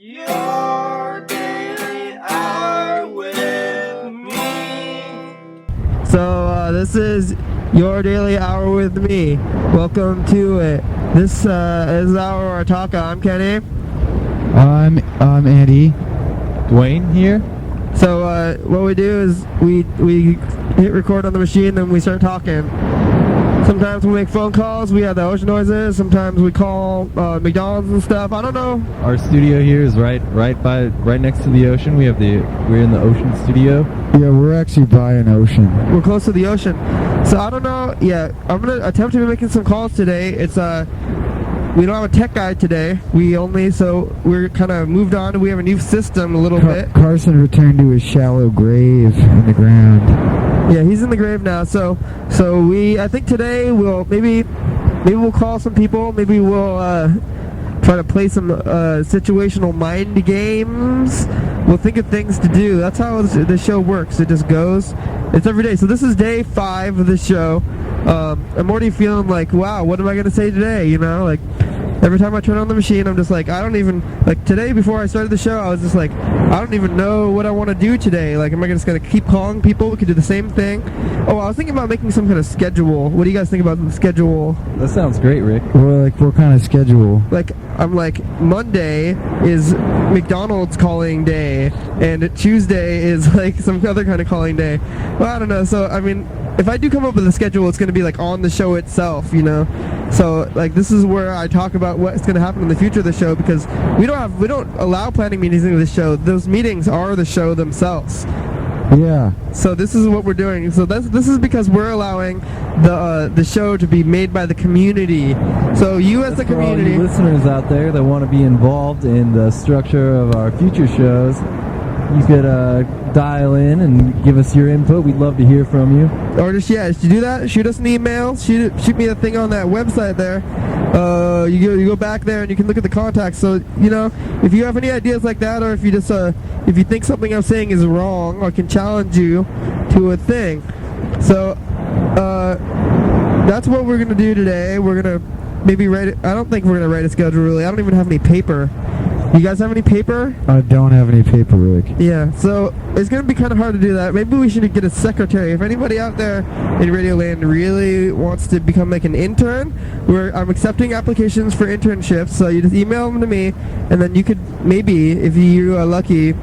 Your daily hour with me. So this is your daily hour with me. Welcome to it. This is our talk. I'm Kenny. I'm Andy. Dwayne here. So what we do is we hit record on the machine, then we start talking. Sometimes we make phone calls. We have the ocean noises. Sometimes we call McDonald's and stuff. I don't know. Our studio here is right next to the ocean. We're in the ocean studio. Yeah, we're actually by an ocean. We're close to the ocean. So I don't know. Yeah, I'm gonna attempt to be making some calls today. It's we don't have a tech guy today. We're kind of moved on. We have a new system a little bit. Carson returned to his shallow grave in the ground. Yeah, he's in the grave now. So I think today maybe we'll call some people. Maybe we'll try to play some situational mind games. We'll think of things to do. That's how the show works. It just goes. It's every day. So this is day 5 of the show. I'm already feeling like, wow, what am I going to say today? You know, like every time I turn on the machine, I'm just like, today before I started the show, I was just like, I don't even know what I want to do today. Like, am I just going to keep calling people? We could do the same thing. Oh, I was thinking about making some kind of schedule. What do you guys think about the schedule? That sounds great, Rick. What kind of schedule? Like, I'm like, Monday is McDonald's calling day, and Tuesday is like some other kind of calling day. Well, I don't know. So, I mean, if I do come up with a schedule, it's going to be like on the show itself, you know. So like this is where I talk about what's going to happen in the future of the show, because we don't allow planning meetings in the show. Those meetings are the show themselves. Yeah. So this is what we're doing. So this is because we're allowing the show to be made by the community. So you as the community, for all you listeners out there that want to be involved in the structure of our future shows, you could dial in and give us your input. We'd love to hear from you. Or just do that. Shoot us an email. Shoot me a thing on that website there. You go back there and you can look at the contacts. So you know, if you have any ideas like that, or if you just if you think something I'm saying is wrong, I can challenge you to a thing. So that's what we're gonna do today. We're gonna maybe write it. I don't think we're gonna write a schedule really. I don't even have any paper. You guys have any paper? I don't have any paper, Rick. Yeah, so it's going to be kind of hard to do that. Maybe we should get a secretary. If anybody out there in Radioland really wants to become like an intern, I'm accepting applications for internships, so you just email them to me, and then you could maybe, if you are lucky...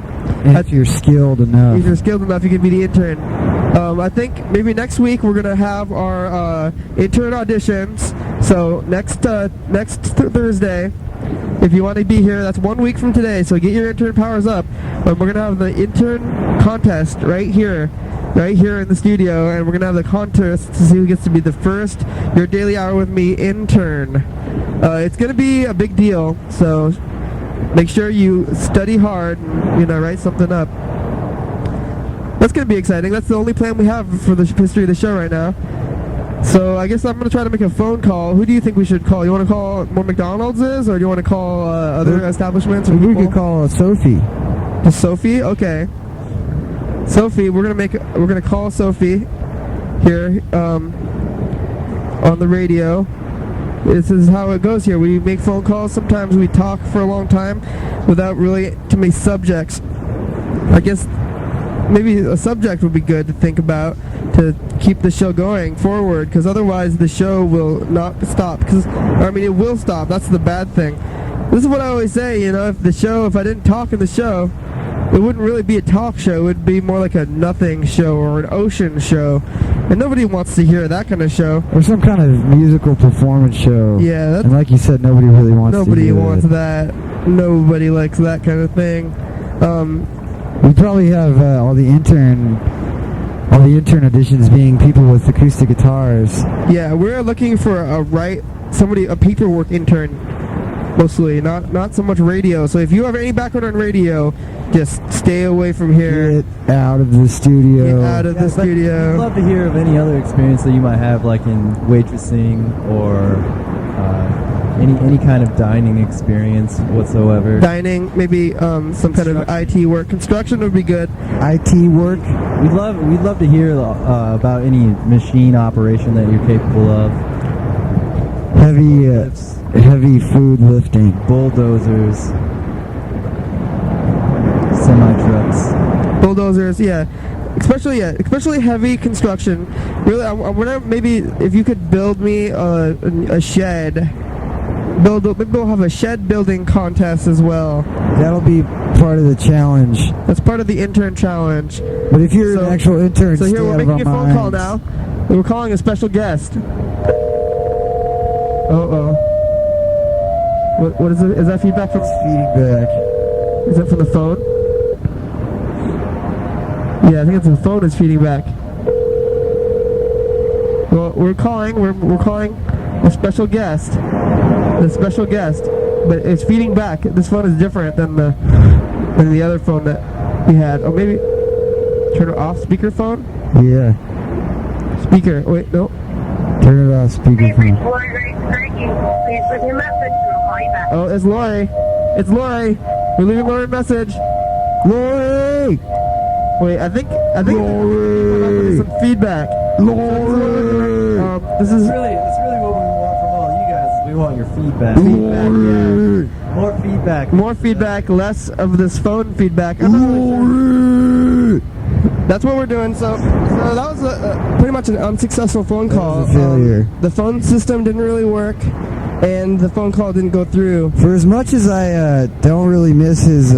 If you're skilled enough. If you're skilled enough, you can be the intern. I think maybe next week we're going to have our intern auditions. So next Thursday... If you want to be here, that's 1 week from today, so get your intern powers up. But we're going to have the intern contest right here in the studio, and we're going to have the contest to see who gets to be the first Your Daily Hour with Me intern. It's going to be a big deal, so make sure you study hard and, write something up. That's going to be exciting. That's the only plan we have for the history of the show right now. So I guess I'm going to try to make a phone call. Who do you think we should call? You want to call more McDonald's or do you want to call other establishments? We could call Sophie. Sophie? Okay. Sophie, we're gonna call Sophie here on the radio. This is how it goes here. We make phone calls. Sometimes we talk for a long time without really too many subjects. I guess maybe a subject would be good to think about to keep the show going forward, because otherwise the show will not stop. It will stop. That's the bad thing. This is what I always say, if I didn't talk in the show, it wouldn't really be a talk show. It would be more like a nothing show or an ocean show. And nobody wants to hear that kind of show. Or some kind of musical performance show. Yeah. And like you said, nobody really wants to Nobody hear wants that. Nobody likes that kind of thing. We probably have all the intern auditions being people with acoustic guitars. Yeah, we're looking for a paperwork intern, mostly, not so much radio. So if you have any background on radio, just stay away from here. Get out of the studio. Get out of the studio. I'd love to hear of any other experience that you might have, like in waitressing or any kind of dining experience whatsoever. Dining, maybe some kind of IT work. Construction would be good. IT work. We'd love to hear about any machine operation that you're capable of. Heavy food lifting. Bulldozers. bulldozers, yeah. Especially heavy construction. Really, I wonder maybe if you could build me a shed. Maybe we'll have a shed building contest as well. That'll be part of the challenge. That's part of the intern challenge. But if you're an actual intern, so here we're making a phone call now. We're calling a special guest. What is it? Is that feedback from? It's feedback. Is that from the phone? Yeah, I think it's the phone is feeding back. Well, we're calling a special guest. The special guest, but it's feeding back. This phone is different than the other phone that we had. Oh, maybe turn it off speakerphone. Yeah. Speaker. Wait, no. Turn it off speakerphone. Please leave your message and I'll call you back. Oh, it's Lori. It's Lori. We're leaving Lori a message. Lori. Wait, I think Lori. Some feedback. Lori. This is That's really what we want from all you guys. We want your feedback. Lori. More feedback. More feedback, less of this phone feedback. Lori. That's what we're doing. So that was pretty much an unsuccessful phone call. That was a failure. The phone system didn't really work, and the phone call didn't go through. For as much as I don't really miss his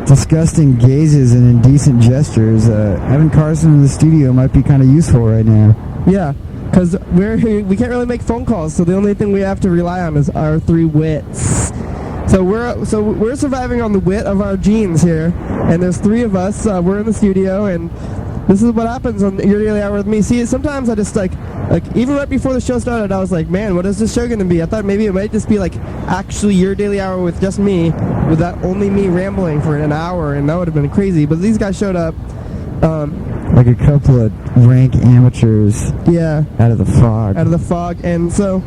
disgusting gazes and indecent gestures, having Carson in the studio might be kind of useful right now. Yeah, because we can't really make phone calls, so the only thing we have to rely on is our three wits. So we're surviving on the wit of our genes here, and there's three of us. We're in the studio, and this is what happens on Your Daily Hour with me. See, sometimes I just like even right before the show started, I was like, man, what is this show gonna be? I thought maybe it might just be like actually Your Daily Hour with just me, with that only me rambling for an hour, and that would have been crazy. But these guys showed up. Like a couple of rank amateurs. Yeah. Out of the fog. Out of the fog, and so.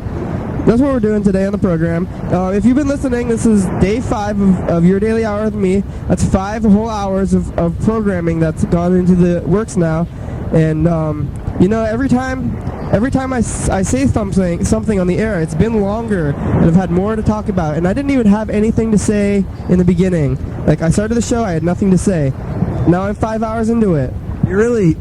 That's what we're doing today on the program. If you've been listening, this is day 5 of Your Daily Hour with me. That's 5 whole hours of programming that's gone into the works now. And, every time I say something on the air, it's been longer, and I've had more to talk about. And I didn't even have anything to say in the beginning. Like, I started the show, I had nothing to say. Now I'm 5 hours into it. You're really...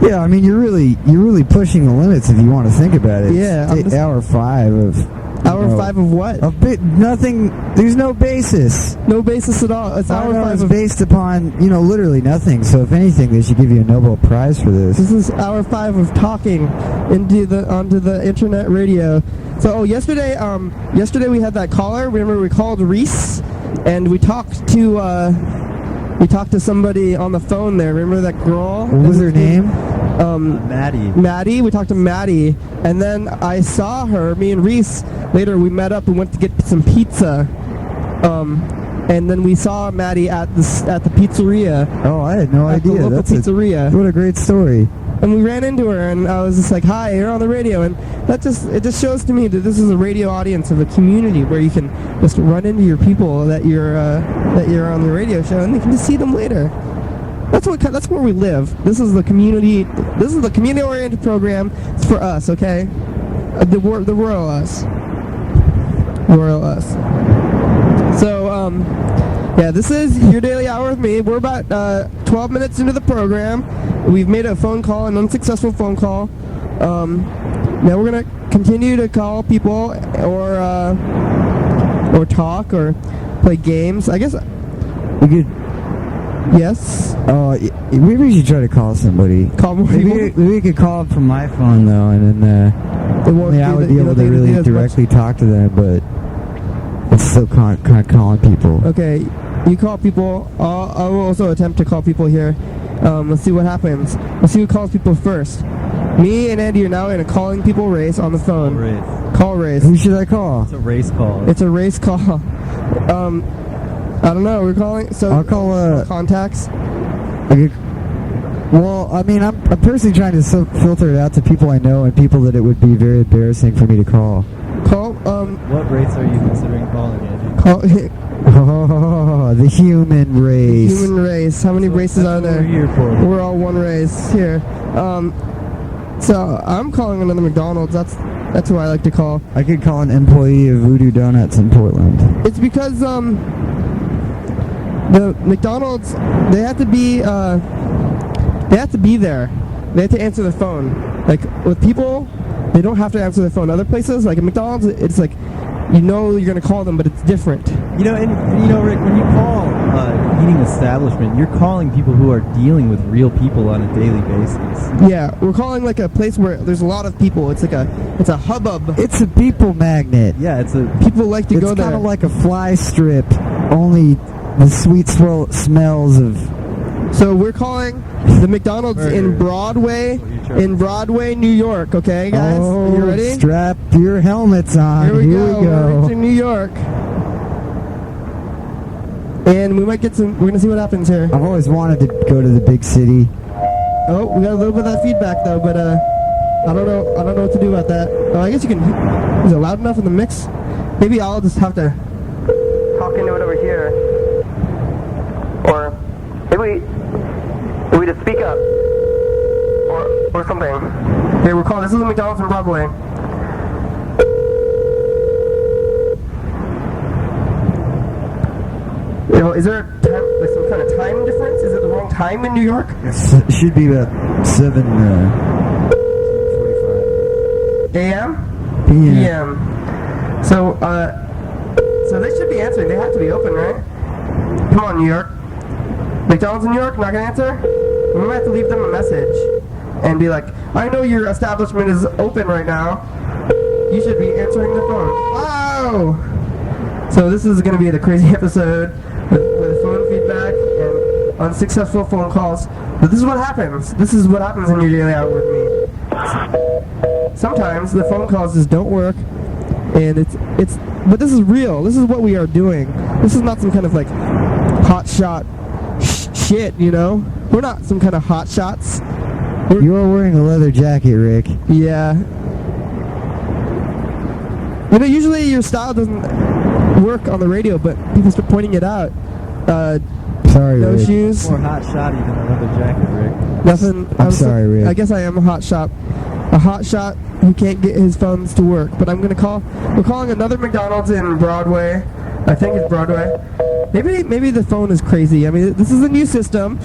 Yeah, I mean, you're really pushing the limits if you want to think about it. Yeah, hour 5 of... Hour 5 of what? Nothing. There's no basis. No basis at all. It's hour 5 of based upon, literally nothing. So if anything, they should give you a Nobel Prize for this. This is hour 5 of talking onto the internet radio. So yesterday we had that caller. Remember, we called Reese, and we talked to somebody on the phone there. Remember that girl? What was her name? Maddie. Maddie. We talked to Maddie, and then I saw her. Me and Reese later we met up and went to get some pizza. And then we saw Maddie at the pizzeria. Oh, I had no idea. The local pizzeria. What a great story. And we ran into her, and I was just like, "Hi, you're on the radio." And it just shows to me that this is a radio audience of a community where you can just run into your people that you're on the radio show, and you can just see them later. That's where we live. This is the community. This is the community-oriented program. It's for us, okay? The royal us. Royal us. So, yeah, this is Your Daily Hour with me. We're about 12 minutes into the program. We've made a phone call, an unsuccessful phone call. Now we're going to continue to call people or talk or play games. I guess we could... Yes? Maybe we should try to call somebody. Call more people? Maybe we could call them from my phone, though, and then I would be able to really directly talk to them, but it's still kind of calling people. Okay, you call people. I will also attempt to call people here. Let's see what happens. Let's see who calls people first. Me and Andy are now in a calling people race on the phone. Call race. Who should I call? It's a race call. It's a race call. I don't know. We're calling. So I'll call contacts. Well, I mean, I'm personally trying to filter it out to people I know and people that it would be very embarrassing for me to call. What race are you considering calling, Andy? The human race. The human race. How many races are there? We're here for. We're all one race here. So I'm calling another McDonald's. That's who I like to call. I could call an employee of Voodoo Donuts in Portland. It's because the McDonald's, they have to be there. They have to answer the phone. Like with people, they don't have to answer the phone. Other places, like at McDonald's, it's like you know you're gonna call them, but it's different. Rick, when you call eating establishment, you're calling people who are dealing with real people on a daily basis. Yeah, we're calling like a place where there's a lot of people. It's a hubbub. It's a people magnet. Yeah, People like to go there. It's kind of like a fly strip, only the sweet smells of... So we're calling the McDonald's in Broadway, New York. Okay, guys, oh, are you ready? Strap your helmets on. Here we go. We're reaching New York, and we might get some. We're gonna see what happens here. I've always wanted to go to the big city. Oh, we got a little bit of that feedback though, but I don't know what to do about that. Oh, I guess you can. Is it loud enough in the mix? Maybe I'll just have to talk into it over here, or maybe we just speak up, or something. Okay, we're calling. This is the McDonald's in Broadway. Is there a time, like some kind of time difference? Is it the wrong time in New York? It should be about 7:45 a.m. p.m. So they should be answering. They have to be open, right? Come on, New York. McDonald's in New York, not gonna answer? We might have to leave them a message and be like, I know your establishment is open right now. You should be answering the phone. Wow! So this is gonna be the crazy episode with phone feedback and unsuccessful phone calls. But this is what happens. This is what happens in your daily hour with me. Sometimes the phone calls just don't work, and but this is real. This is what we are doing. This is not some kind of like hot shot shit, you know? We're not some kind of hot shots. You're wearing a leather jacket, Rick. Yeah. Usually your style doesn't work on the radio, but people start pointing it out. Sorry, no Rick. shoes. More hot shotty than a leather jacket, Rick. Nothing. I'm sorry, Rick. I guess I am a hot shot who can't get his phones to work. But I'm gonna call. We're calling another McDonald's in Broadway. I think it's Broadway. Maybe the phone is crazy. I mean, this is a new system.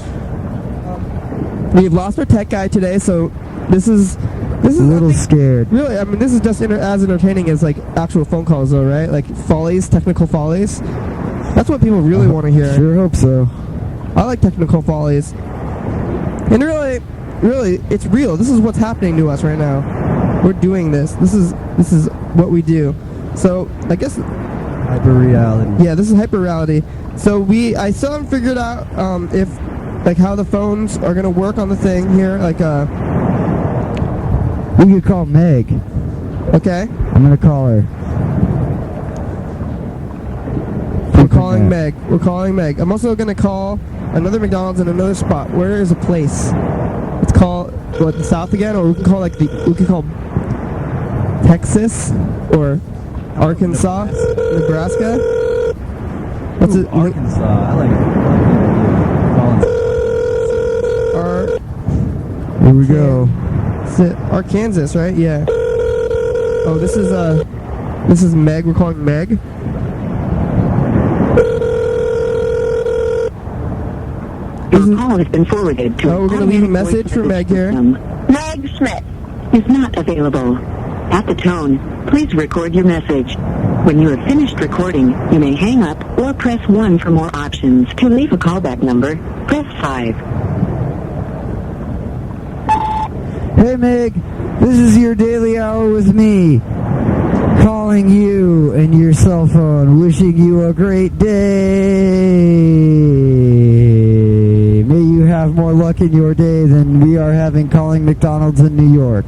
We've lost our tech guy today, so this is a little scared. Really, I mean, this is just as entertaining as like actual phone calls, though, right? Like technical follies. That's what people really want to hear. Sure hope so. I like technical follies. And really, it's real. This is what's happening to us right now. We're doing this. This is what we do. So I guess hyper reality. Yeah, this is hyper reality. So I still haven't figured out if like how the phones are gonna work on the thing here. Like we could call Meg. Okay. I'm gonna call her. We're calling Meg. We're calling Meg. I'm also gonna call another McDonald's in another spot. Where is a place? It's called the South again, or we can call Texas or Arkansas, Nebraska. What's it? Arkansas. I like it. Here we go. Arkansas, right? Yeah. Oh, this is Meg. We're calling Meg. Your call has been forwarded to. Oh, we're gonna leave a message for Meg here. Meg Smith is not available. At the tone, please record your message. When you have finished recording, you may hang up or press 1 for more options. To leave a callback number, press 5. Hey Meg, this is your daily hour with me. Calling you and your cell phone, wishing you a great day. May you have more luck in your day than we are having calling McDonald's in New York.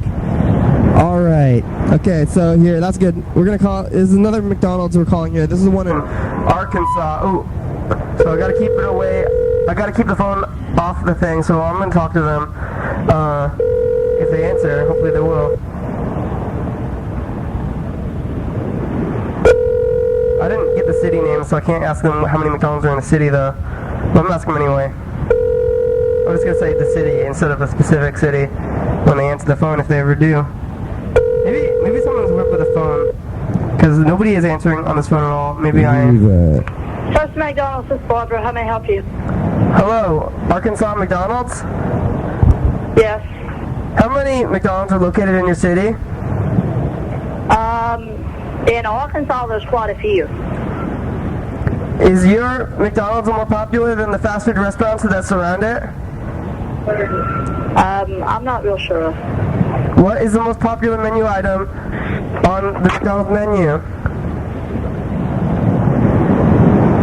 Alright. Okay, so here, that's good. We're gonna call, this is another McDonald's we're calling here. This is the one in Arkansas. Oh, so I gotta keep it away. I gotta keep the phone off the thing, so I'm gonna talk to them. If they answer, hopefully they will. I didn't get the city name, so I can't ask them how many McDonald's are in the city, though. But I'm gonna ask them anyway. I'm just gonna say the city instead of a specific city when they answer the phone, if they ever do. Maybe someone's whipped with a phone, because nobody is answering on this phone at all. Maybe I am. First McDonald's, this is Barbara. How may I help you? Hello, Arkansas McDonald's? Yes. How many McDonald's are located in your city? In Arkansas, there's quite a few. Is your McDonald's more popular than the fast food restaurants that surround it? I'm not real sure. What is the most popular menu item on the McDonald's menu?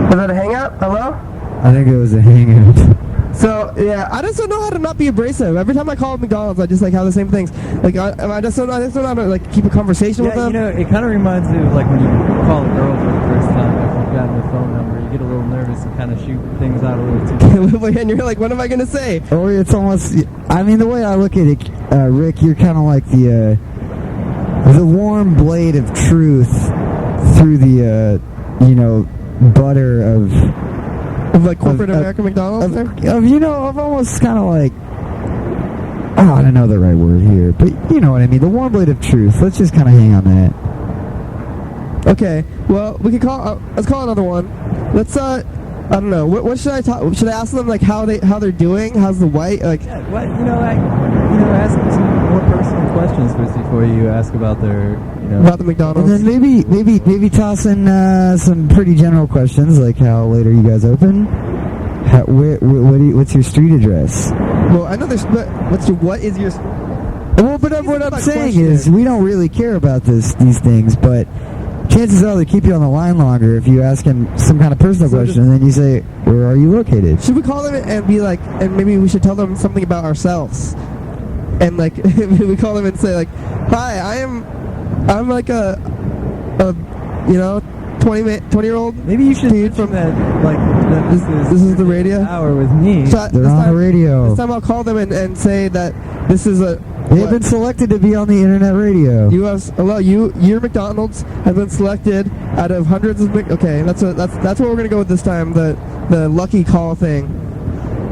Is that a hang-up? Hello? I think it was a hang-up. So, yeah, I just don't know how to not be abrasive. Every time I call McDonald's, I just, like, have the same things. Like, I just don't know how to, like, keep a conversation with them. You know, it kind of reminds me of, like, when you call a girl for the first time after you've gotten their phone number. You get a little nervous and kind of shoot things out a little too. And you're like, what am I going to say? Or it's almost, I mean, the way I look at it, Rick, you're kind of like the warm blade of truth through the, butter of like corporate American McDonald's? Of almost kind of like, I don't know the right word here, but you know what I mean, the warm blade of truth. Let's just kind of hang on that. Okay, well, we could call, let's call another one. Let's, I don't know, what should I talk, should I ask them, like, how they're doing? How's the white, like... Yeah, ask them some more personal questions first before you ask about their, about the McDonald's. And then maybe toss in some pretty general questions, like how late are you guys open? What's your street address? Well, I know there's, but what is your... Well, but what I'm saying is, we don't really care about these things, but chances are they keep you on the line longer if you ask them some kind of personal question, and then you say, where are you located? Should we call them and be like, and maybe we should tell them something about ourselves? And like, we call them and say like, hi, I'm like a 20-year-old. Maybe you should dude from that, like, that this is the radio hour with me. So They're on the radio. This time I'll call them and say that this is a... They've been selected to be on the internet radio. Your McDonald's has been selected out of hundreds of... Okay, that's what we're gonna go with this time. The lucky call thing.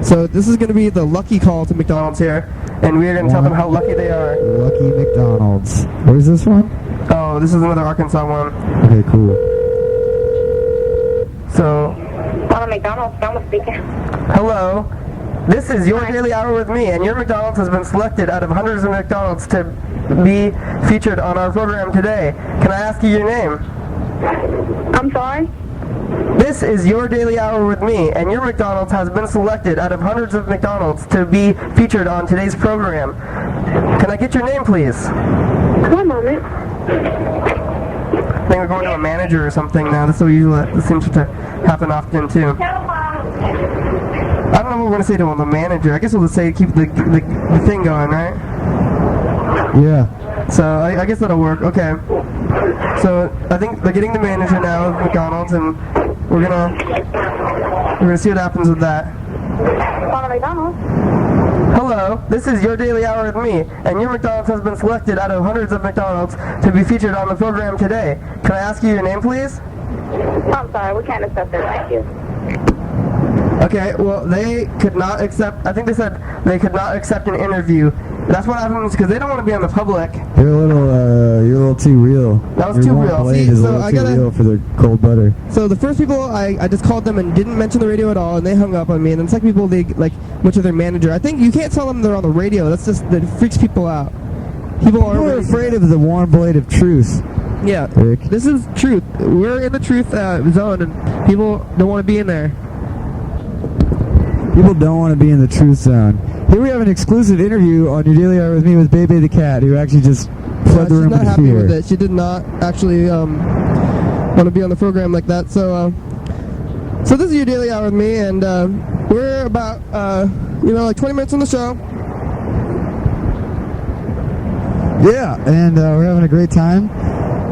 So this is gonna be the lucky call to McDonald's here, and we are gonna tell them how lucky they are. Lucky McDonald's. Where's this one? Oh, this is another Arkansas one. Okay, cool. So. McDonald's, Donald speaking. Hello. This is your daily hour with me, and your McDonald's has been selected out of hundreds of McDonald's to be featured on our program today. Can I ask you your name? I'm sorry? This is your daily hour with me, and your McDonald's has been selected out of hundreds of McDonald's to be featured on today's program. Can I get your name, please? 1 moment. I think we're going to a manager or something now. This seems to happen often, too. I don't know what we're going to say to the manager. I guess we'll just say keep the thing going, right? Yeah. So I guess that'll work. Okay. So I think they're getting the manager now of McDonald's, and we're gonna see what happens with that. McDonald's. Hello, this is your daily hour with me, and your McDonald's has been selected out of hundreds of McDonald's to be featured on the program today. Can I ask you your name, please? I'm sorry, we can't accept it. Thank you. Okay, well, they could not accept, I think they said they could not accept an interview. That's what happens because they don't want to be on the public. You're a little too real. That was too real. See, so I gotta real for their cold butter. So the first people, I just called them and didn't mention the radio at all, and they hung up on me. And then the second people, they like went to their manager. I think you can't tell them they're on the radio. That freaks people out. People are afraid of the warm blade of truth. Yeah, Rick. This is truth. We're in the truth zone, and people don't want to be in there. People don't want to be in the truth zone. Here we have an exclusive interview on Your Daily Hour with me with Bebe the cat, who actually just fled the room in fear. She's not happy with it. She did not actually want to be on the program like that. So, so this is Your Daily Hour with me, and we're about like 20 minutes on the show. Yeah, and we're having a great time.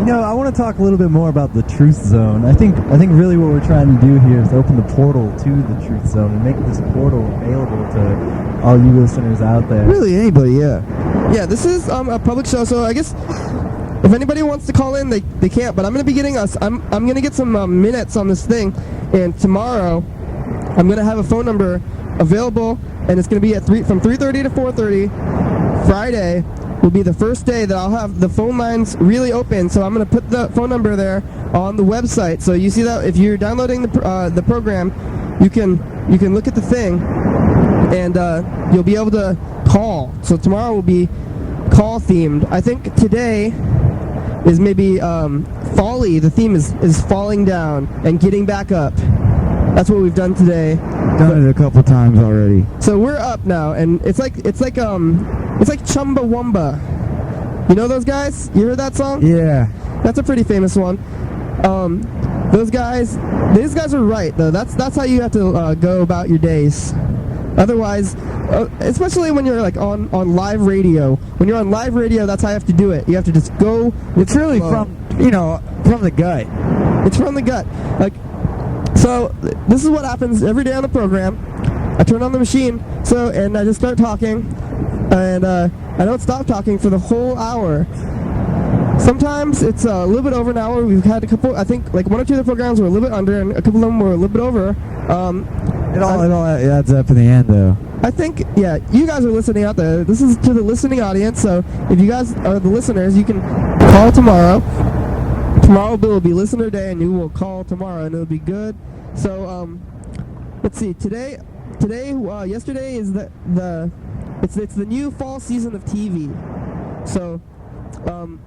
I want to talk a little bit more about the truth zone. I think really what we're trying to do here is open the portal to the truth zone and make this portal available to all you listeners out there. Really, anybody, yeah. Yeah, this is a public show, so I guess if anybody wants to call in, they can't. But I'm going to be getting I'm going to get some minutes on this thing, and tomorrow I'm going to have a phone number available, and it's going to be from 3:30 to 4:30. Friday will be the first day that I'll have the phone lines really open, so I'm going to put the phone number there on the website. So you see that if you're downloading the program, you can look at the thing, and you'll be able to call. So tomorrow will be call themed. I think today is maybe folly. The theme is falling down and getting back up. That's what we've done today. Done it a couple times already. So we're up now, and it's like Chumbawamba. You know those guys? You heard that song? Yeah. That's a pretty famous one. These guys are right though. That's how you have to go about your days. Otherwise, especially when you're like on live radio. When you're on live radio, that's how you have to do it. You have to just go. It's really from the gut. It's from the gut. Like, so this is what happens every day on the program. I turn on the machine, and I just start talking, and I don't stop talking for the whole hour. Sometimes it's a little bit over an hour. We've had a couple, I think, like one or two of the programs were a little bit under, and a couple of them were a little bit over. It all adds up in the end, though. I think, yeah, you guys are listening out there. This is to the listening audience, so if you guys are the listeners, you can call tomorrow. Tomorrow will be listener day, and you will call tomorrow, and it'll be good. So, let's see. Yesterday is it's the new fall season of TV. So,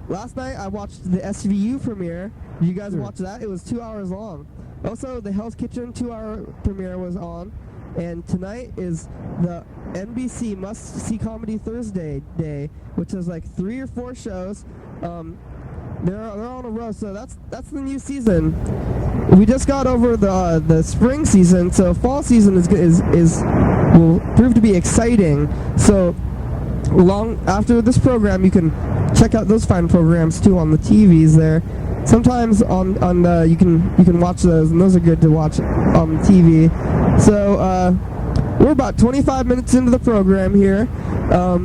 last night I watched the SVU premiere. Did you guys watch that? It was 2 hours long. Also, the Hell's Kitchen 2-hour premiere was on, and tonight is the NBC Must See Comedy Thursday day, which is like 3 or 4 shows. They're on a row, so that's the new season. We just got over the spring season, so fall season will prove to be exciting. So long after this program, you can check out those fine programs too on the TVs there. Sometimes on you can watch those, and those are good to watch on the TV. So we're about 25 minutes into the program here.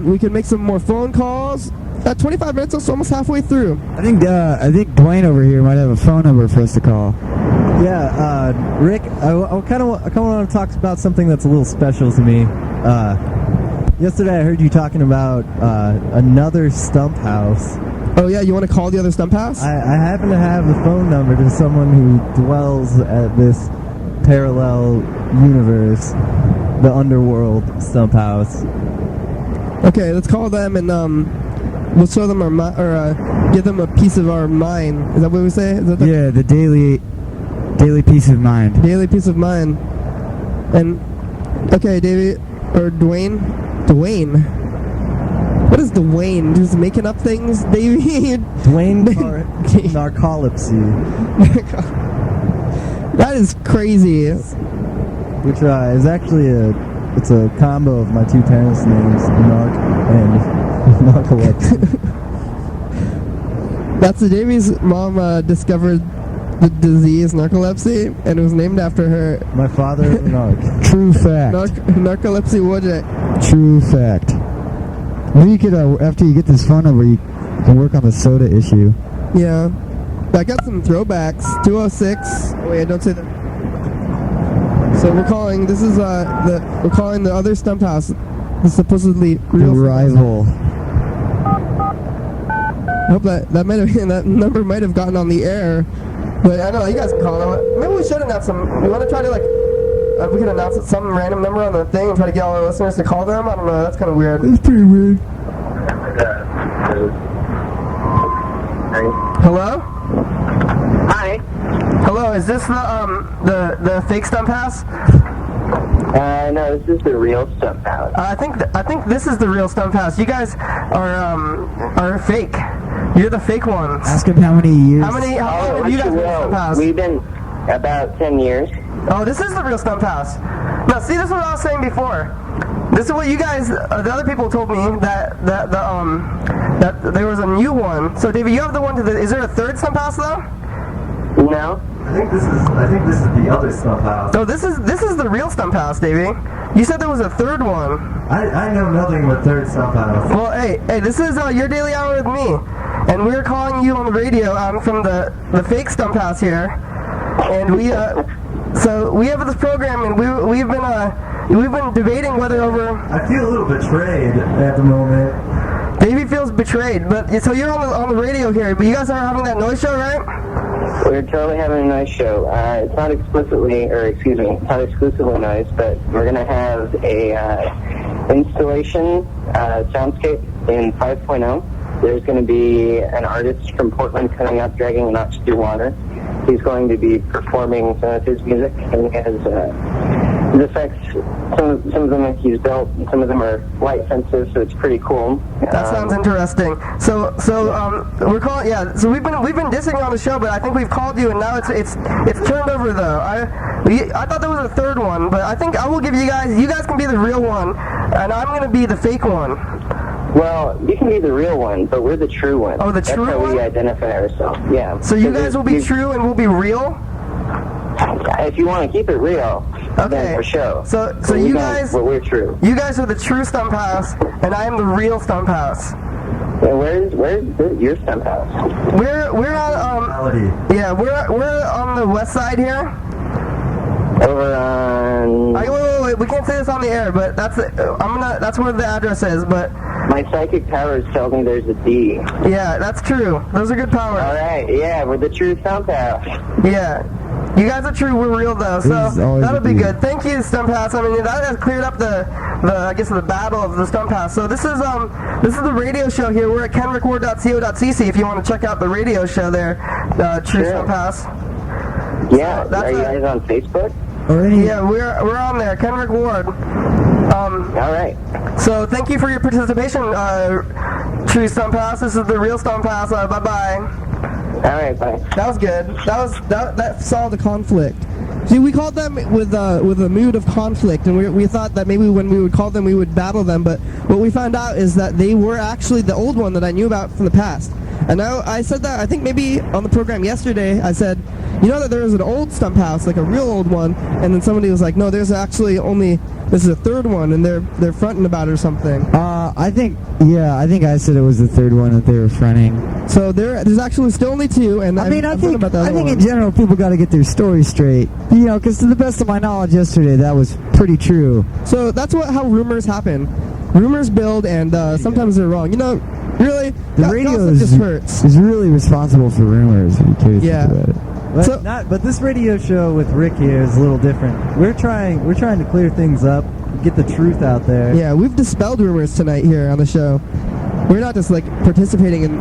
We can make some more phone calls. 25 minutes, that's almost halfway through. I think Dwayne over here might have a phone number for us to call. Yeah, Rick, I kind of want to talk about something that's a little special to me. Yesterday I heard you talking about another stump house. Oh yeah, you want to call the other stump house? I happen to have the phone number to someone who dwells at this parallel universe, the underworld stump house. Okay, let's call them, and we'll show them give them a piece of our mind. Is that what we say? Yeah, the daily peace of mind. Daily peace of mind. And okay, David or Dwayne. What is Dwayne? Just making up things, Davey? Dwayne narcolepsy. That is crazy. Which is actually it's a combo of my two parents' names, Narc and narcolepsy. That's the Davey's mom discovered the disease narcolepsy, and it was named after her. My father, Narc. True fact. Narcolepsy Wojcik. True fact. Maybe you could, after you get this phone number, you can work on the soda issue. Yeah. I got some throwbacks. 206. Oh, wait, don't say that. So we're calling. This is we're calling the other stump house. The supposedly real rival. I hope that number might have gotten on the air. But I don't know, you guys can call them. Maybe we should announce some. We want to try to we can announce some random number on the thing and try to get all our listeners to call them. I don't know. That's kind of weird. It's pretty weird. Hello? Hi. Hello, is this the fake stump house? No, this is the real stump house. I think this is the real stump house. You guys are fake. You're the fake ones. Ask him how many years. How long have you guys been at stump house? We've been about 10 years. Oh, this is the real stump house. No, see, this is what I was saying before. This is what you guys, the other people told me that there was a new one. So, David, you have the one is there a third stump house though? No. I think this is the other stump house. No, this is the real stump house, Davey. You said there was a third one. I know nothing but third stump house. Well, hey, this is your daily hour with me, and we're calling you on the radio. I'm from the fake stump house here, and so we have this program, and we've been debating whether over. I feel a little betrayed at the moment. Davey feels betrayed, but so you're on the radio here, but you guys are having that noise show, right? We're totally having a nice show. It's not exclusively nice, but we're going to have a installation soundscape in 5.0. There's going to be an artist from Portland coming up, dragging an ox through water. He's going to be performing some of his music, and he has his effects. Some of them he's built, and some of them are light sensitive, so it's pretty cool. That sounds interesting. So we're calling. Yeah. So we've been dissing on the show, but I think we've called you, and now it's turned over though. I thought there was a third one, but I think I will give you guys. You guys can be the real one, and I'm going to be the fake one. Well, you can be the real one, but we're the true one. Oh, the true one? That's how we identify ourselves, yeah. So you guys will be true and we'll be real? If you want to keep it real, then for sure. So you guys... Well, we're true. You guys are the true Stump House, and I am the real Stump House. And where's your Stump House? We're on, we're on the west side here. Over on... Wait, we can't say this on the air, but that's where the address is, but... My psychic powers tell me there's a D. Yeah, that's true. Those are good powers. All right, yeah, we're the true Stump House. Yeah. You guys are true, we're real though, so that'll be good. Thank you, Stump House. I mean, that has cleared up the battle of the Stump House. So this is the radio show here. We're at kenrecord.co.cc if you want to check out the radio show there, True Stump House. Yeah, so are you guys on Facebook? Yeah, we're on there, Ken Rick Ward. All right. So thank you for your participation, True Stump House. This is the real Stump House. Bye-bye. All right, bye. That was good. That solved the conflict. See, we called them with a mood of conflict, and we thought that maybe when we would call them, we would battle them. But what we found out is that they were actually the old one that I knew about from the past. And now I said that, I think maybe on the program yesterday, I said, you know that there is an old Stump House, like a real old one, and then somebody was like, no, there's actually this is a third one, and they're fronting about it or something. I think I said it was the third one that they were fronting. So there's actually still only two, and I think in general people got to get their story straight, because to the best of my knowledge yesterday, that was pretty true. So that's how rumors happen. Rumors build, and sometimes they're wrong. Really, the radio just hurts. Is really responsible for rumors. If you're curious about it. But this radio show with Rick here is a little different. We're trying to clear things up, get the truth out there. Yeah, we've dispelled rumors tonight here on the show. We're not just like participating in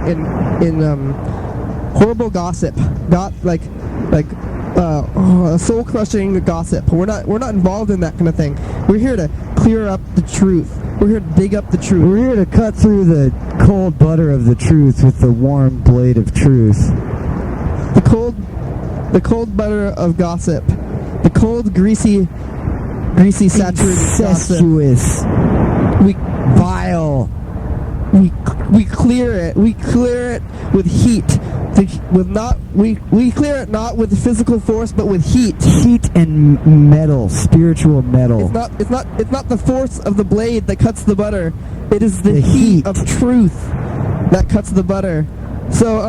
horrible gossip, soul crushing gossip. We're not involved in that kind of thing. We're here to clear up the truth. We're here to dig up the truth. We're here to cut through the cold butter of the truth with the warm blade of truth. The cold butter of gossip. The cold, greasy, saturated incestuous, gossip. Vile. We clear it. We clear it with heat. We clear it not with physical force, but with heat. Heat and metal, spiritual metal. It's not the force of the blade that cuts the butter. It is the heat of truth that cuts the butter. So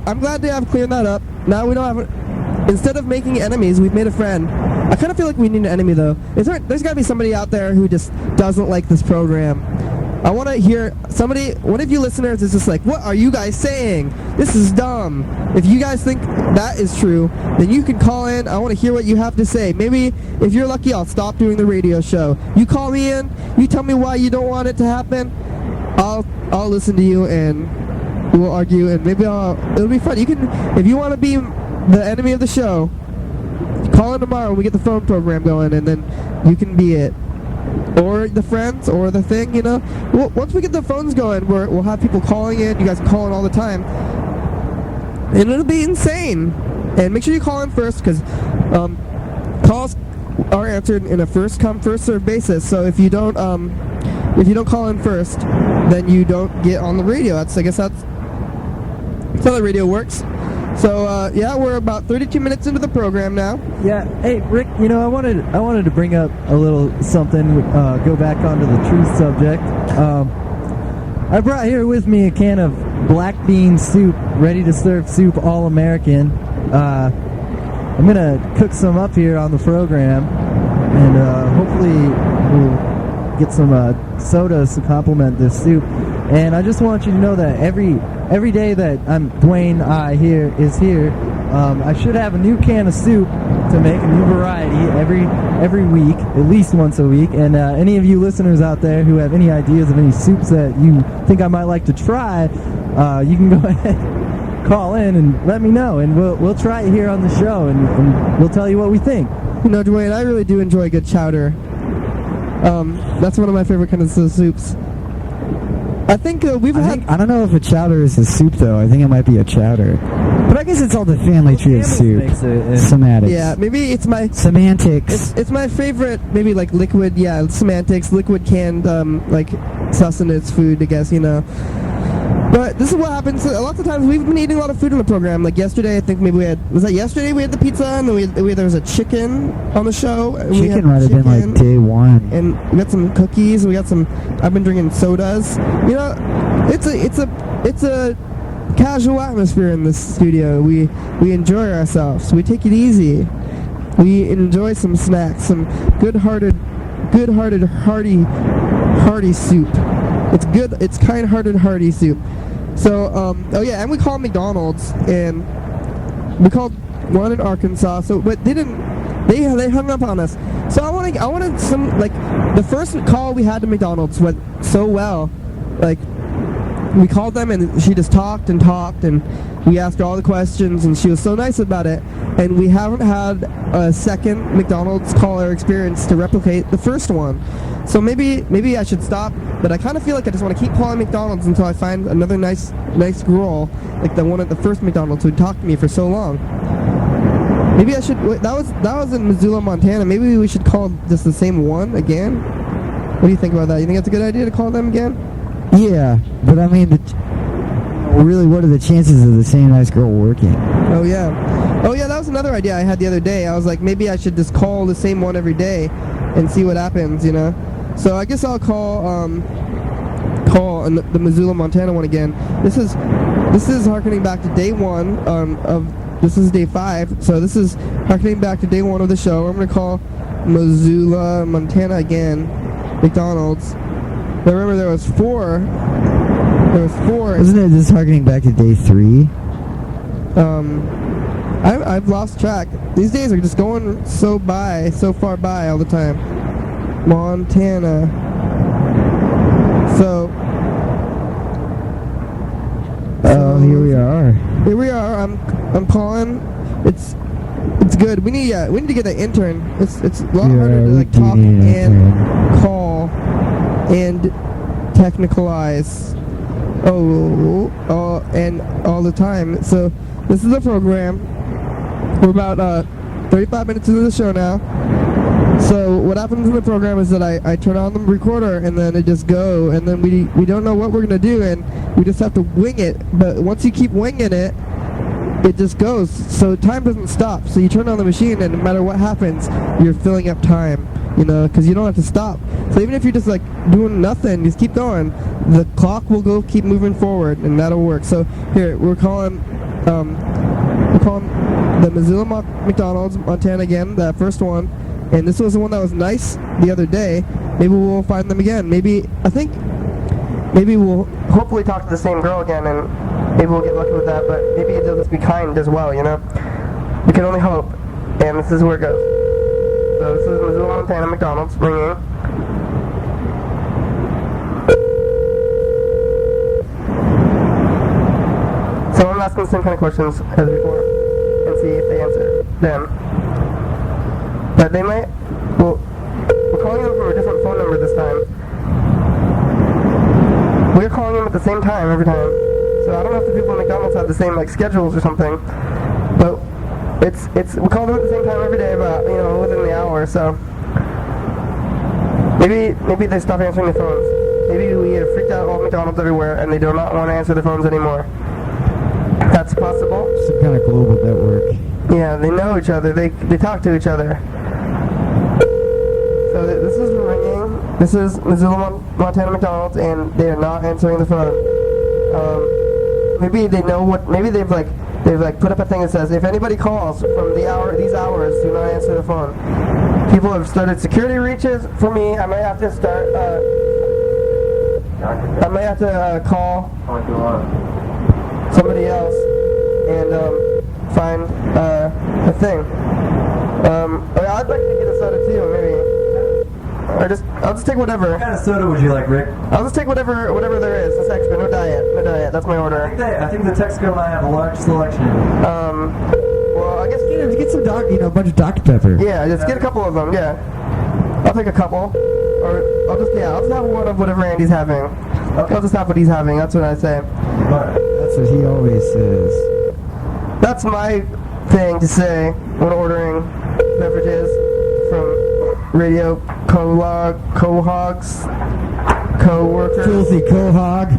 I'm glad to have cleared that up. Now we don't have. Instead of making enemies, we've made a friend. I kind of feel like we need an enemy though. There's got to be somebody out there who just doesn't like this program. I want to hear somebody, one of you listeners is just like, what are you guys saying? This is dumb. If you guys think that is true, then you can call in. I want to hear what you have to say. Maybe if you're lucky, I'll stop doing the radio show. You call me in, you tell me why you don't want it to happen. I'll listen to you and we'll argue, and maybe it'll be fun. You can, if you want to be the enemy of the show, call in tomorrow when we get the phone program going, and then you can be it. Or the friends, or the thing, once we get the phones going, we'll have people calling in. You guys call in all the time, and it'll be insane. And make sure you call in first, because calls are answered in a first come first served basis. So if you don't call in first, then you don't get on the radio. I guess that's how the radio works. So we're about 32 minutes into the program now. Yeah. Hey, Rick. I wanted to bring up a little something. Go back onto the truth subject. I brought here with me a can of black bean soup, ready to serve soup, all American. I'm gonna cook some up here on the program, and hopefully we'll get some sodas to complement this soup. And I just want you to know that every day that Dwayne is here, I should have a new can of soup to make, a new variety every week, at least once a week. And any of you listeners out there who have any ideas of any soups that you think I might like to try, you can go ahead, call in and let me know, and we'll try it here on the show, and we'll tell you what we think. You know, Dwayne, I really do enjoy good chowder. That's one of my favorite kinds of soups. I think I don't know if a chowder is a soup, though. I think it might be a chowder. But I guess it's all the family tree of soup. Semantics. Yeah, maybe it's my... Semantics. It's my favorite, maybe like liquid, semantics, liquid canned, like sustenance food, I guess, you know. But this is what happens. A lot of times we've been eating a lot of food on the program. Like yesterday, I think maybe was that yesterday we had the pizza, and then there was a chicken on the show. Chicken might have been like day one. And we got some cookies. I've been drinking sodas. You know, it's a casual atmosphere in this studio. We enjoy ourselves. We take it easy. We enjoy some snacks, some good-hearted, hearty soup. It's good. It's kind-hearted, hearty soup. So, and we called McDonald's, and we called one in Arkansas. So, but they didn't. They hung up on us. So I wanted some, like, the first call we had to McDonald's went so well. Like, we called them, and she just talked, and we asked her all the questions, and she was so nice about it. And we haven't had a second McDonald's caller experience to replicate the first one. So maybe I should stop, but I kind of feel like I just want to keep calling McDonald's until I find another nice girl, like the one at the first McDonald's who talked to me for so long. Maybe I should. That was in Missoula, Montana. Maybe we should call just the same one again. What do you think about that? You think that's a good idea to call them again? Yeah, but I mean, really, what are the chances of the same nice girl working? Oh yeah, that was another idea I had the other day. I was like, maybe I should just call the same one every day and see what happens, you know. So I guess I'll call the Missoula, Montana one again. This is harkening back to day one this is day 5. So this is harkening back to day 1 of the show. I'm gonna call Missoula, Montana again, McDonald's. But remember, there was 4. Isn't it just harkening back to day 3? I've lost track. These days are just going so far by all the time. Montana. So. Here we are. Here we are. I'm calling. It's good. We need to get an intern. It's a lot harder to like talk and call and technicalize. And all the time. So this is the program. We're about 35 minutes into the show now. So what happens in the program is that I turn on the recorder, and then it just go, and then we don't know what we're gonna do, and we just have to wing it. But once you keep winging it, it just goes. So time doesn't stop. So you turn on the machine, and no matter what happens, you're filling up time. You know, because you don't have to stop. So even if you're just like doing nothing, just keep going. The clock will keep moving forward, and that'll work. So here we're calling the Missoula McDonald's, Montana again, that first one. And this was the one that was nice the other day. Maybe we'll find them again. Maybe we'll hopefully talk to the same girl again, and maybe we'll get lucky with that. But maybe they'll just be kind as well. You know, we can only hope. And this is where it goes. So this is Missoula, Montana, McDonald's, ringing. So I'm asking the same kind of questions as before, and see if they answer them. But they might, we're calling them from a different phone number this time. We're calling them at the same time every time. So I don't know if the people at McDonald's have the same like schedules or something, but we call them at the same time every day, about within the hour. So maybe they stop answering the phones. Maybe we have freaked out all McDonald's everywhere, and they do not want to answer the phones anymore. That's possible. Some kind of global network. Yeah, they know each other. They talk to each other. So this is ringing. This is Missoula, Montana McDonald's, and they are not answering the phone. Maybe they know what. Maybe they've put up a thing that says, if anybody calls from these hours, do not answer the phone. People have started security reaches for me. I might have to start I might have to call somebody else and find a thing. I'd like to get a soda too, maybe. Or I'll just take whatever. What kind of soda would you like, Rick? I'll just take whatever there is. It's extra, no diet. That's my order. I think the Texaco might have a large selection. Well, I guess Get some a bunch of Dr. Pepper. yeah, just get a couple of them. Yeah, I'll take a couple, or I'll just have one of whatever Andy's having. Okay. I'll just have what he's having. That's what I say. That's what he always says. That's my thing to say when ordering beverages from radio co-hogs, co-workers. Filthy quahog.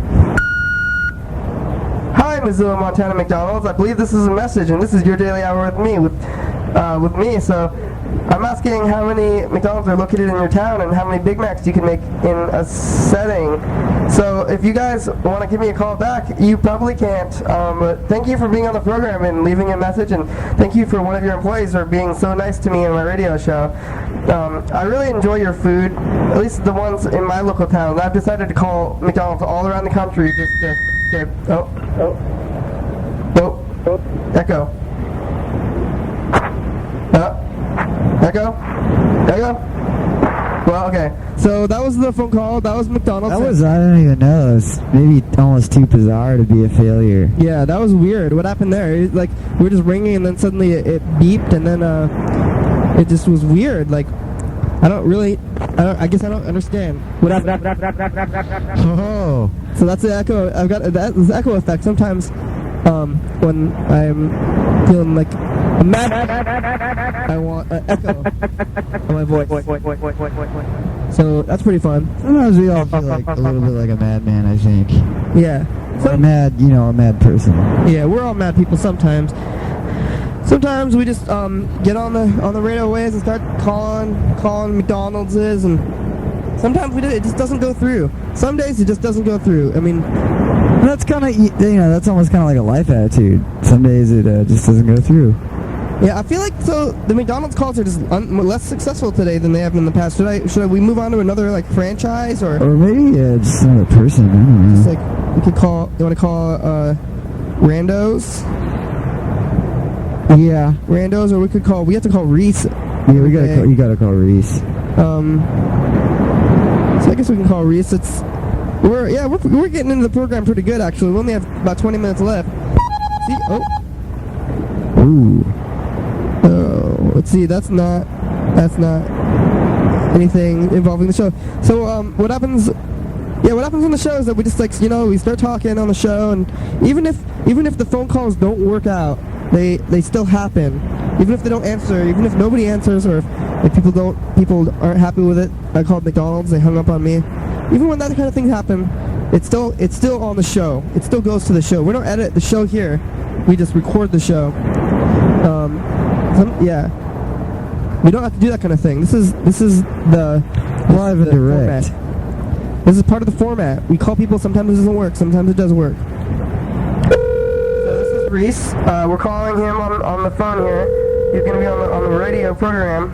Hi, Missoula, Montana McDonald's. I believe this is a message, and this is your daily hour with me. So I'm asking how many McDonald's are located in your town and how many Big Macs you can make in a setting. So if you guys want to give me a call back, you probably can't. But thank you for being on the program and leaving a message, and thank you for one of your employees for being so nice to me in my radio show. I really enjoy your food, at least the ones in my local town. I've decided to call McDonald's all around the country just to echo. Echo? Well, okay. So that was the phone call. That was McDonald's. I don't even know. It was maybe almost too bizarre to be a failure. Yeah, that was weird. What happened there? Like, we were just ringing and then suddenly it beeped and then it just was weird. Like, I guess I don't understand. What happened? Oh. So that's the echo. I've got this echo effect sometimes when I'm feeling like mad. I want echo on my voice. So that's pretty fun. Sometimes we all feel like a little bit like a madman, I think. Yeah. Or a mad person. Yeah, we're all mad people sometimes. Sometimes we just get on the radio waves and start calling McDonald's, and sometimes it just doesn't go through. Some days it just doesn't go through. I mean, that's kind of that's almost kind of like a life attitude. Some days it just doesn't go through. Yeah, I feel like the McDonald's calls are just less successul today than they have in the past. Should we move on to another like franchise or maybe just another person? I don't know. Just like we could call. You want to call Randos? Yeah, Randos, or we have to call Reese. Yeah, you gotta call Reese. So I guess we can call Reese. We're getting into the program pretty good actually. We only have about 20 minutes left. See? Ooh. Oh, let's see. That's not anything involving the show. So what happens on the show is that we just we start talking on the show, and even if the phone calls don't work out, they still happen. Even if they don't answer, even if nobody answers, or if people aren't happy with it, I called McDonald's, they hung up on me. Even when that kind of thing happen, it's still on the show. It still goes to the show. We don't edit the show here. We just record the show. We don't have to do that kind of thing. This is the live and direct format. This is part of the format. We call people. Sometimes it doesn't work. Sometimes it does work. Reese, we're calling him on the phone here. He's going to be on the radio program.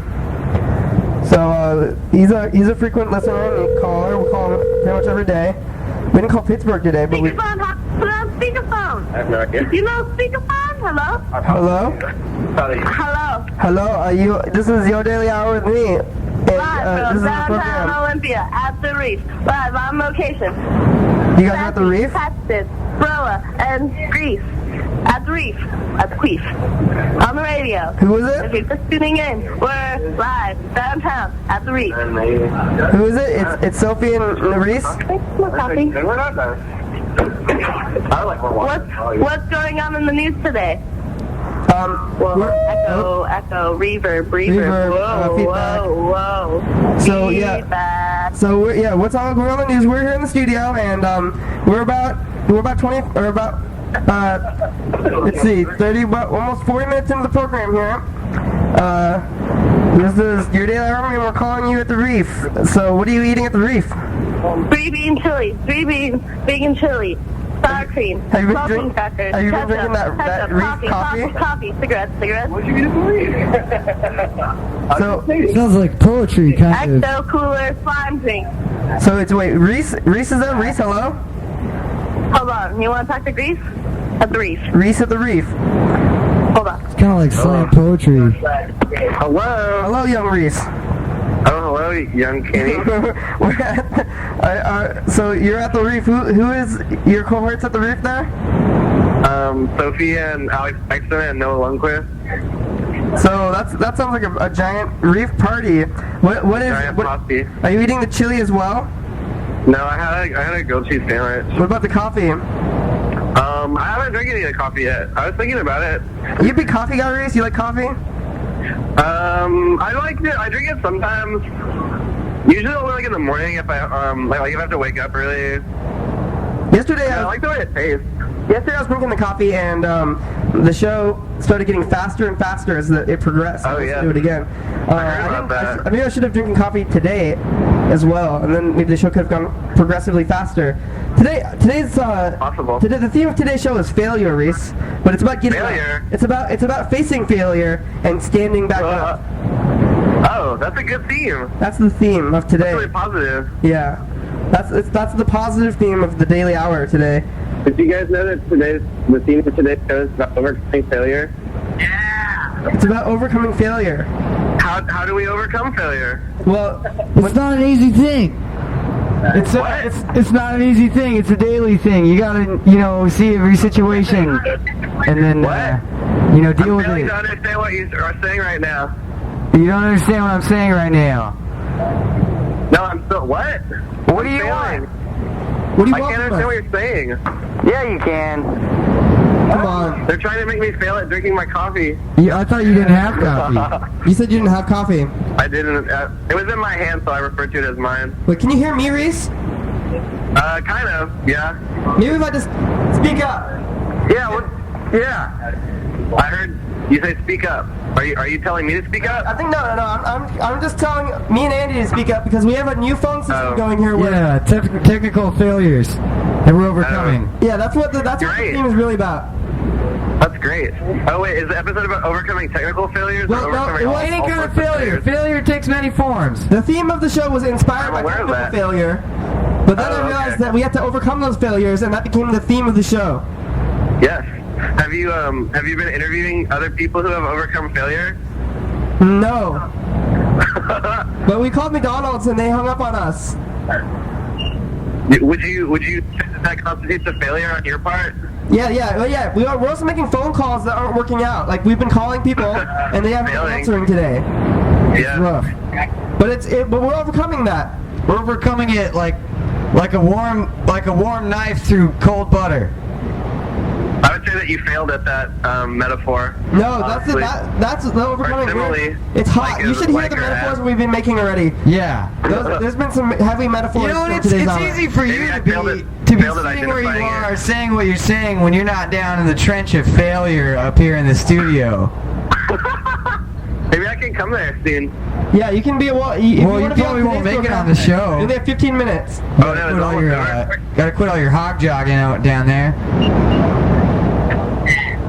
So he's a frequent listener and caller. We call him pretty much every day. We didn't call Pittsburgh today, but we. Put on speakerphone. I have no idea. You know speakerphone? Hello? Hello. This is your daily hour with me. And, Live from downtown Olympia at the Reef. Live on location. You guys are at the Reef? Texas, Broa, and Greece. At the Reef. At the Queef. On the radio. Who is it? If you're just tuning in, we're live downtown at the Reef. Who is it? It's Sophie and Reese? What's happening? What's going on in the news today? Echo, reverb. Whoa. So feedback. What's on? We're on the news. We're here in the studio, and we're about 30, almost 40 minutes into the program here. This is your daily hour, and we're calling you at the Reef. So what are you eating at the Reef? 3 bean chili, bacon chili, sour cream, Have you been saltine crackers, have you been ketchup, drinking that ketchup, Reese coffee? coffee, cigarettes. So Sounds like poetry, kind of. Ecto Cooler slime drink. so it's wait, Reese is there? Reese, hello? Hold on, you want to talk to Grease? At the Reef. Reese at the Reef. Hold on. It's kind of like slam poetry. Hello. Hello, young Reese. Oh, hello, young Kenny. So you're at the Reef. Who is your cohorts at the Reef there? Sophia and Alex Paxton and Noah Lundquist. So that sounds like a giant Reef party. What is? Giant posse. Are you eating the chili as well? No, I had a grilled cheese sandwich. What about the coffee? I haven't drank any of the coffee yet. I was thinking about it. You a big coffee guy, Reese? You like coffee? I like it. I drink it sometimes. Usually only like in the morning if I if I have to wake up early. Yesterday I like the way it tastes. Yesterday I was drinking the coffee and the show started getting faster and faster as it progressed. Oh, yeah. Let's do it again. I heard about that. Maybe I should have drinking coffee today as well, and then maybe the show could have gone progressively faster. Today's Possible. the theme of today's show is failure, Reese. But it's about getting Failure? It's about facing failure and standing back up. Oh, that's a good theme. That's the theme of today. That's really positive. Yeah, that's the positive theme of the daily hour today. Did you guys know that the theme for today's show is about overcoming failure? Yeah. It's about overcoming failure. How do we overcome failure? Well, It's not an easy thing. It's not an easy thing. It's a daily thing. You gotta, see every situation and then, deal I'm with failing it. to understand what you are saying right now. You don't understand what I'm saying right now. No, I'm still what? What do I'm you failing. want? what do you I want can't from understand us? what you're saying. Yeah, you can. Come on. They're trying to make me fail at drinking my coffee. I thought you didn't have coffee. You said you didn't have coffee. I didn't. It was in my hand, so I referred to it as mine. Wait, can you hear me, Reese? Kind of. Yeah. Maybe if I just speak up. Yeah. Yeah. I heard you say speak up. Are you telling me to speak I up? think no. I'm just telling me and Andy to speak up because we have a new phone system Oh. going here. Where, Yeah, technical failures that we're overcoming. yeah, that's what the Great. theme is really about. That's great. Oh wait, is the episode about overcoming technical failures? Well, or no, overcoming it all wasn't Any kind sorts of failure. Failure takes many forms. The theme of the show was inspired I'm by aware of technical that. failure, but then Oh, I realized okay. that we had to overcome those failures, and that became the theme of the show. Yes. Have you been interviewing other people who have overcome failure? No, but we called McDonald's and they hung up on us. Would you say that constitutes a failure on your part? Yeah. We're also making phone calls that aren't working out. Like we've been calling people and they haven't been Failing. answering today. Yeah. Rough. But but we're overcoming that. We're overcoming it like a warm knife through cold butter. I would say that you failed at that metaphor. No, honestly. that's the overcoming. Or simile, It's hot. like You should hear like the your metaphors ass. we've been making already. Yeah. There's been some heavy metaphors. You know what? for It's today's hour. easy for you Maybe I to be failed at sitting where you identifying are, it. saying what you're saying when you're not down in the trench of failure up here in the studio. Maybe I can come there soon. Yeah, you can be a Well, you probably won't make it on the show. You only have 15 minutes. Oh, no, it's almost over. Gotta quit all your hog jogging out down there.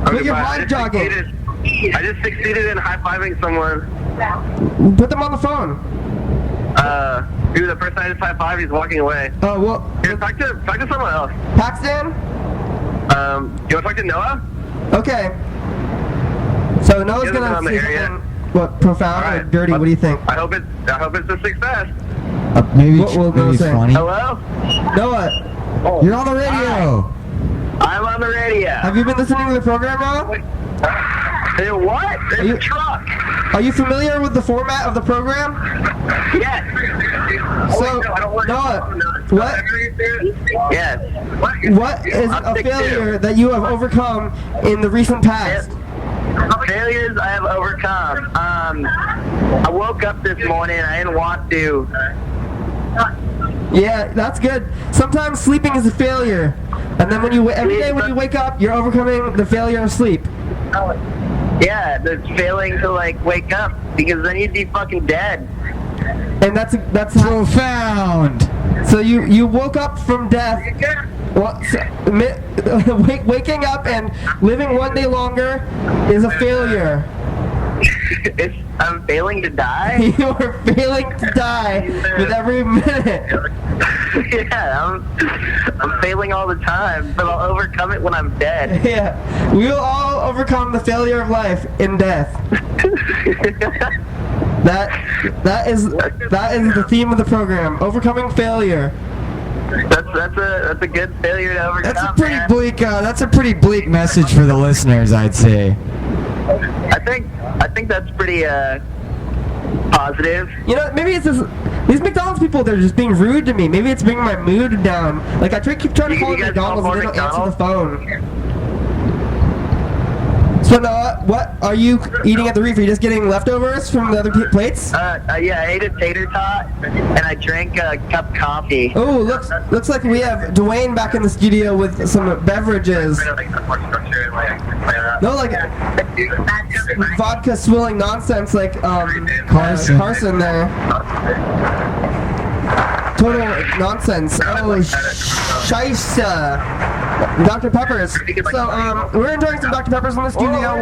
Quit your Goodbye. hog jogging. I just succeeded in high-fiving someone. Put them on the phone. Who the person I just high-fived, he's walking away. Oh, well, Here, talk to someone else. Paxton? You want to talk to Noah? Okay. So Noah's He hasn't been gonna on the say air yet. something, what, profound All or right. dirty? What do you think? I hope it's a success. Maybe What will Noah maybe say? funny. Hello? Noah, You're on the radio. I'm on the radio. have you been listening to the program, Noah? Hey, what? It's you- a truck. Are you familiar with the format of the program? Yes. So, Noah, what? Yes. What is I'm a 6'2". failure that you have overcome in the recent past? Failures I have overcome. I woke up this morning. I didn't want to. Yeah, that's good. Sometimes sleeping is a failure, and then every day when you wake up, you're overcoming the failure of sleep. Yeah, that's failing to wake up because then you'd be fucking dead. And that's how. Profound. So you woke up from death, waking up and living one day longer is a failure. I'm failing to die? You are failing to die with every minute. Yeah, I'm failing all the time, but I'll overcome it when I'm dead. Yeah, we will all overcome the failure of life in death. That is the theme of the program: overcoming failure. That's a good failure to overcome. That's a pretty bleak. That's a pretty bleak message for the listeners, I'd say. I think that's pretty positive. You know, maybe it's just these McDonald's people. They're just being rude to me. Maybe it's bringing my mood down. Like I keep trying to call McDonald's and they don't answer the phone. So Noah, what are you eating at the Reef? Are you just getting leftovers from the other plates? Yeah, I ate a tater tot and I drank a cup of coffee. Oh, looks like we have Dwayne back in the studio with some beverages. No, like vodka swilling nonsense, like Carson there. Total nonsense. Oh, scheisse. Dr. Peppers. So, we're enjoying some Dr. Peppers in the studio.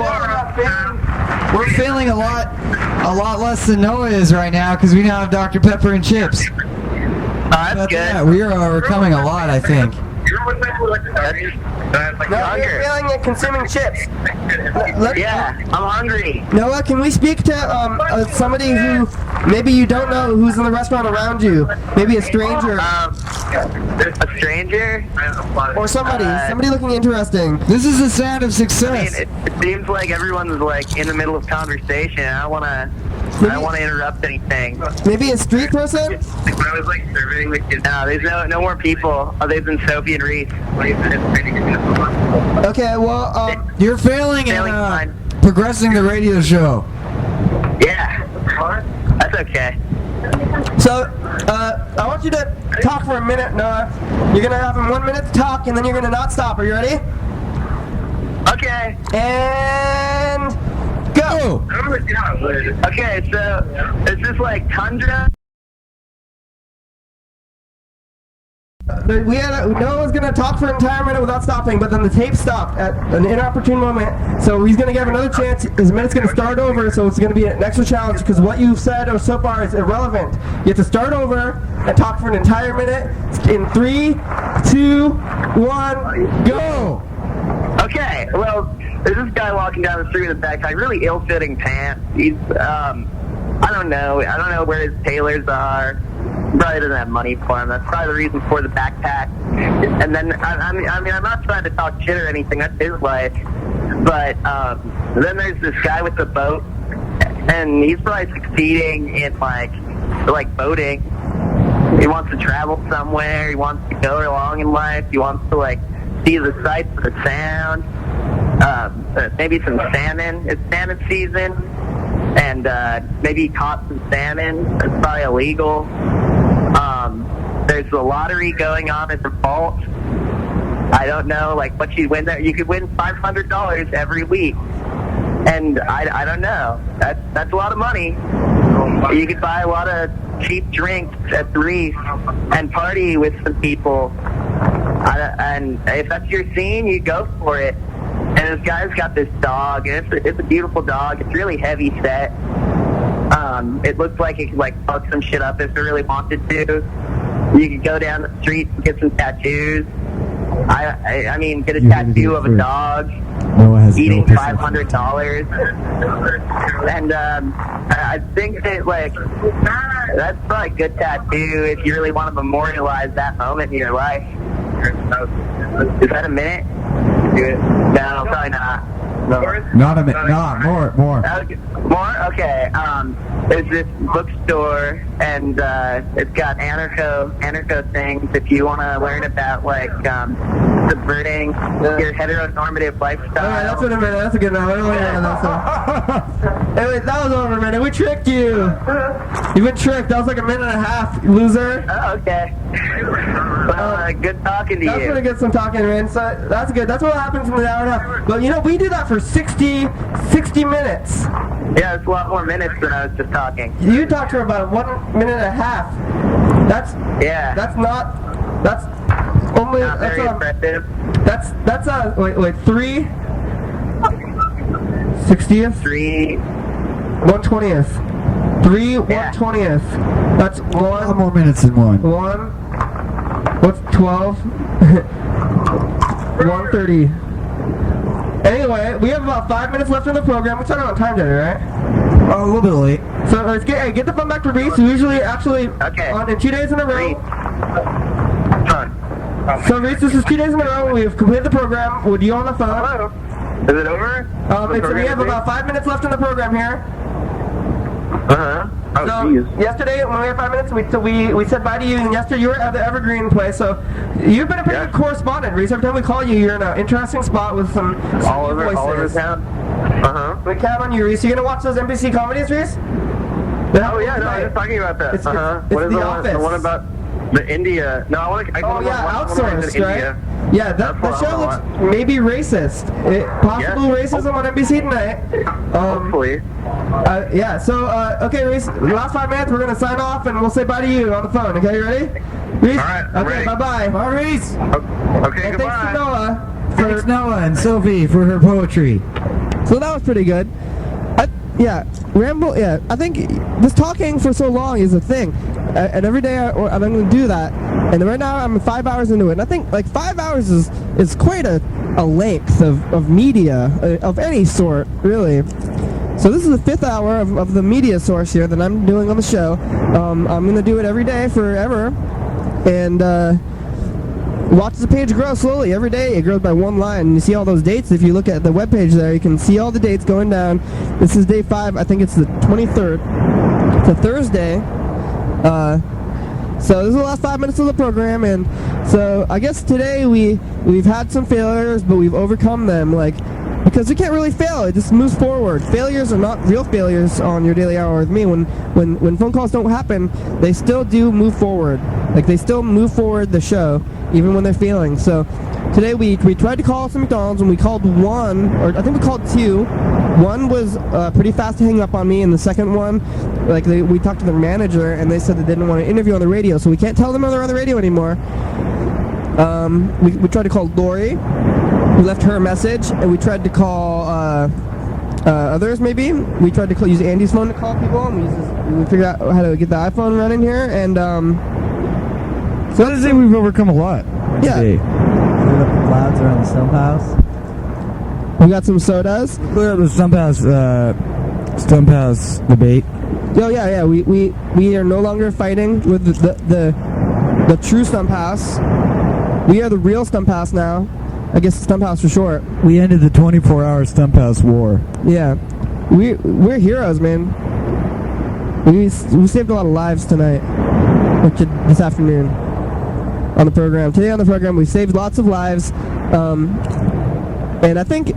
We're feeling a lot less than Noah is right now because we now have Dr. Pepper and chips. That's good. Yeah, we are overcoming a lot, I think. No, you're feeling like consuming chips. Yeah, I'm hungry. Noah, can we speak to somebody who maybe you don't know who's in the restaurant around you? Maybe a stranger. A stranger? Or somebody looking interesting. This is the sound of I success. mean, it seems like everyone's like in the middle of conversation. I don't want to interrupt anything. Maybe a street person? I was like surveying the kids. No, there's no more people other than Sophie and Reese. Okay, well, You're failing in progressing the radio show. Yeah, that's okay. so, I want you to talk for a minute, Noah. You're gonna have 1 minute to talk, and then you're gonna not stop. Are you ready? Okay. And go! Okay, so is this like tundra? Noah was gonna talk for an entire minute without stopping, but then the tape stopped at an inopportune moment. So he's gonna give another chance. His minute's gonna start over, so it's gonna be an extra challenge because what you've said so far is irrelevant. You have to start over and talk for an entire minute. In 3, 2, 1, go! Okay, well, there's this guy walking down the street with a backpack, really ill-fitting pants. He's, I don't know where his tailors are. Probably doesn't have money for him. That's probably the reason for the backpack. And then, I mean, I'm not trying to talk shit or anything. That's his life. But then there's this guy with the boat, and he's probably succeeding in like boating. He wants to travel somewhere. He wants to go along in life. He wants to like see the sights, the sound. Maybe some salmon. It's salmon season. And maybe he caught some salmon. It's probably illegal. There's a lottery going on at the vault. I don't know, like what you win there. You could win $500 every week, and I don't know. That's a lot of money. You could buy a lot of cheap drinks at the Reef and party with some people. And if that's your scene, you go for it. And this guy's got this dog, and it's a beautiful dog. It's really heavy set. It looks like it could like fuck some shit up if it really wanted to. You could go down the street and get some tattoos. I mean, get a tattoo of a dog eating $500. And I think that like that's probably a good tattoo if you really want to memorialize that moment in your life. Is that a minute? No, probably not. No. Not a minute. No, more. More? Okay. There's this bookstore, and it's got anarcho things if you want to learn about, like, subverting your heteronormative lifestyle. Alright, that's what a minute. That's a good one. Anyway, that was over a minute. We tricked you. You've been tricked. That was like a minute and a half, loser. Oh, okay. Well, good talking to you. That's gonna get some talking, man. So that's good. That's what happens in an hour and a half. But you know, we do that for 60 minutes. Yeah, it's a lot more minutes than I was just talking. You talked for about 1 minute and a half. That's only Not very impressive. that's 3 60th, 3. 1/20th, 3 1/20th. That's 1 more minutes than one. 1. What's 12? 1:30. Anyway, we have about 5 minutes left in the program. We're starting on time today, right? Oh, a little bit late. So let's get the phone back to Reese. We usually actually on in 2 days in a row. So Reese, this is 2 days in a row. We've completed the program with you on the phone. Hello. Is it over? We have about 5 minutes left in the program here. Oh, So yesterday, when we had 5 minutes, we said bye to you, and yesterday you were at the Evergreen place. So you've been a pretty good correspondent, Reese. Every time we call you, you're in an interesting spot with some all over voices. town. We count on you, Reese. You gonna watch those NBC comedies, Reese? Oh yeah, no, I was just talking about that. It's What is The the Office. one about the India? No, I want to. Outsourced, right? Yeah, that show looks maybe racist. Possible racism on NBC tonight. Hopefully. Okay, Reese, the last 5 minutes, we're going to sign off, and we'll say bye to you on the phone. Okay, you ready? Reese? All right, I'm okay, ready. bye-bye. Bye, Reese. Okay, And goodbye. thanks to Noah. Thanks, Noah and Sophie, for her poetry. So that was pretty good. I think this talking for so long is a thing. And every day I'm going to do that. And right now I'm 5 hours into it. And I think like 5 hours is quite a length of media of any sort, really. So this is the 5th hour of the media source here that I'm doing on the show. I'm going to do it every day forever. And watch the page grow slowly. Every day it grows by one line. And you see all those dates. If you look at the webpage there, you can see all the dates going down. This is day 5. I think it's the 23rd. It's a Thursday. So this is the last 5 minutes of the program, and so I guess today we've had some failures, but we've overcome them, because we can't really fail. It just moves forward. Failures are not real failures on your daily hour with me. When phone calls don't happen, they still do move forward. They still move forward the show, even when they're failing. So today we tried to call some McDonald's, and we called one, or I think we called two. One was pretty fast to hang up on me, and the second one, we talked to the manager, and they said they didn't want to interview on the radio, so we can't tell them they're on the radio anymore. We tried to call Lori. We left her a message, and we tried to call others, maybe. We tried to use Andy's phone to call people, and we figured out how to get the iPhone running here, and so I'd say we've overcome a lot today. Cleared up the clouds around the stump house. We got some sodas. Clear up the stump house debate. Oh yeah. We are no longer fighting with the true stump house. We are the real stump house now. I guess stump house for short. We ended the 24-hour stump house war. Yeah, we're heroes, man. We saved a lot of lives tonight, this afternoon on the program. Today on the program, we saved lots of lives, and I think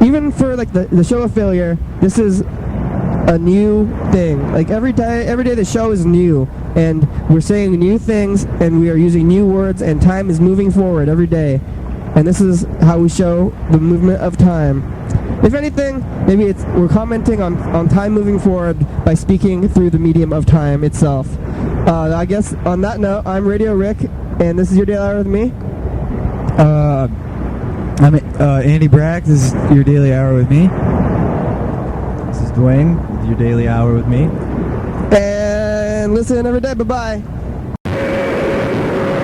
even for the show of failure, this is a new thing. Every day the show is new, and we're saying new things, and we are using new words, and time is moving forward every day. And this is how we show the movement of time. If anything, maybe we're commenting on time moving forward by speaking through the medium of time itself. I guess on that note, I'm Radio Rick, and this is your daily hour with me. I'm Andy Brack. This is your daily hour with me. This is Dwayne with your daily hour with me. And listen every day. Bye-bye.